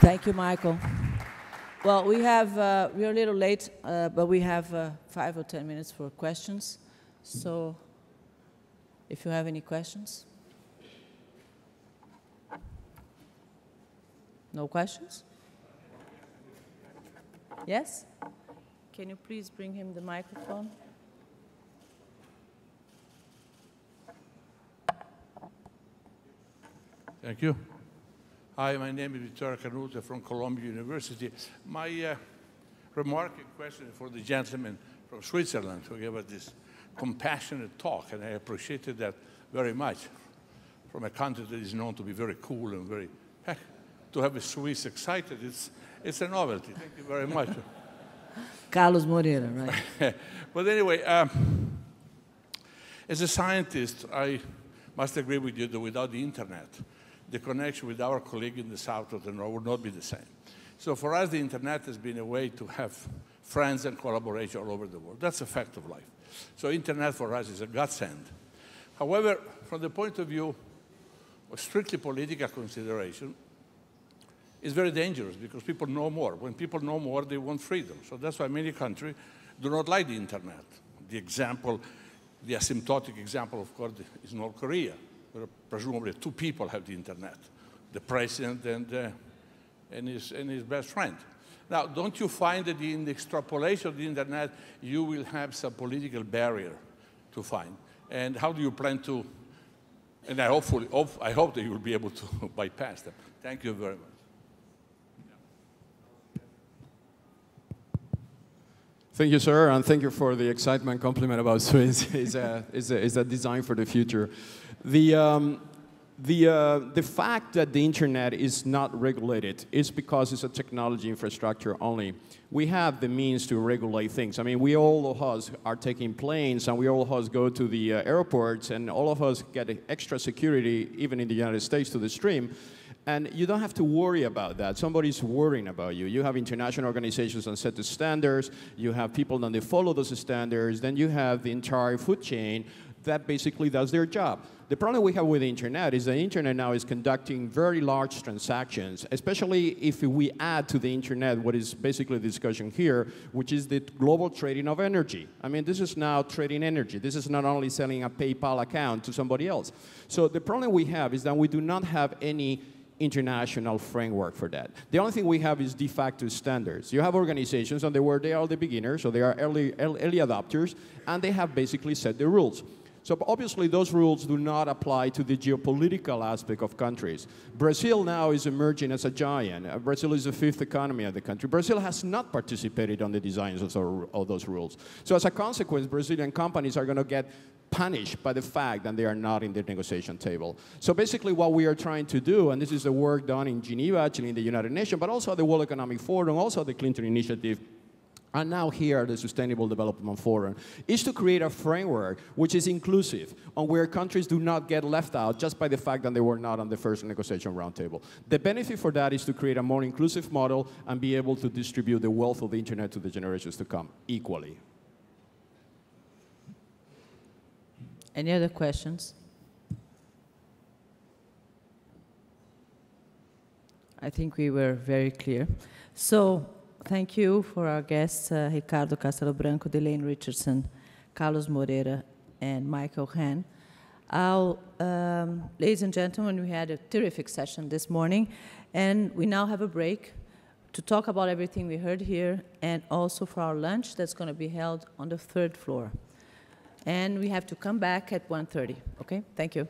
Thank you, Michael. Well, we're a little late, but we have 5 or 10 minutes for questions. So if you have any questions. No questions? Yes? Can you please bring him the microphone? Thank you. Hi, my name is Vittorio Canuto from Columbia University. My remark and question is for the gentleman from Switzerland who gave us this compassionate talk, and I appreciated that very much. From a country that is known to be very cool and very, heck, to have a Swiss excited, it's a novelty. Thank you very much. Carlos Moreira, right? But anyway, as a scientist, I must agree with you that without the internet, the connection with our colleague in the south of the north would not be the same. So for us, the internet has been a way to have friends and collaboration all over the world. That's a fact of life. So internet for us is a godsend. However, from the point of view of strictly political consideration, it's very dangerous because people know more. When people know more, they want freedom. So that's why many countries do not like the internet. The example, the asymptotic example, of course, is North Korea, where presumably 2 people have the internet, the president and his best friend. Now, don't you find that in the extrapolation of the internet, you will have some political barrier to find? And how do you plan to, and I hope that you will be able to bypass them. Thank you very much. Thank you, sir, and thank you for the excitement compliment about Swiss. It's a design for the future. The fact that the internet is not regulated is because it's a technology infrastructure only. We have the means to regulate things. I mean, we all of us are taking planes, and we all of us go to the airports, and all of us get extra security, even in the United States, to the stream. And you don't have to worry about that. Somebody's worrying about you. You have international organizations that set the standards. You have people that they follow those standards. Then you have the entire food chain that basically does their job. The problem we have with the internet is the internet now is conducting very large transactions, especially if we add to the internet what is basically the discussion here, which is the global trading of energy. I mean, this is now trading energy. This is not only selling a PayPal account to somebody else. So the problem we have is that we do not have any international framework for that. The only thing we have is de facto standards. You have organizations, and they are the beginners, so they are early adopters, and they have basically set the rules. So obviously those rules do not apply to the geopolitical aspect of countries. Brazil now is emerging as a giant. Brazil is the 5th economy of the country. Brazil has not participated on the designs of those rules. So as a consequence, Brazilian companies are going to get punished by the fact that they are not in the negotiation table. So basically what we are trying to do, and this is the work done in Geneva, actually in the United Nations, but also the World Economic Forum, also the Clinton Initiative, and now here at the Sustainable Development Forum, is to create a framework which is inclusive, on where countries do not get left out just by the fact that they were not on the first negotiation roundtable. The benefit for that is to create a more inclusive model and be able to distribute the wealth of the internet to the generations to come equally. Any other questions? I think we were very clear. So, thank you for our guests, Ricardo Castelo Branco, Delaine Richardson, Carlos Moreira, and Michael Hann. Ladies and gentlemen, we had a terrific session this morning, and we now have a break to talk about everything we heard here, and also for our lunch that's going to be held on the 3rd floor. And we have to come back at 1:30, okay? Thank you.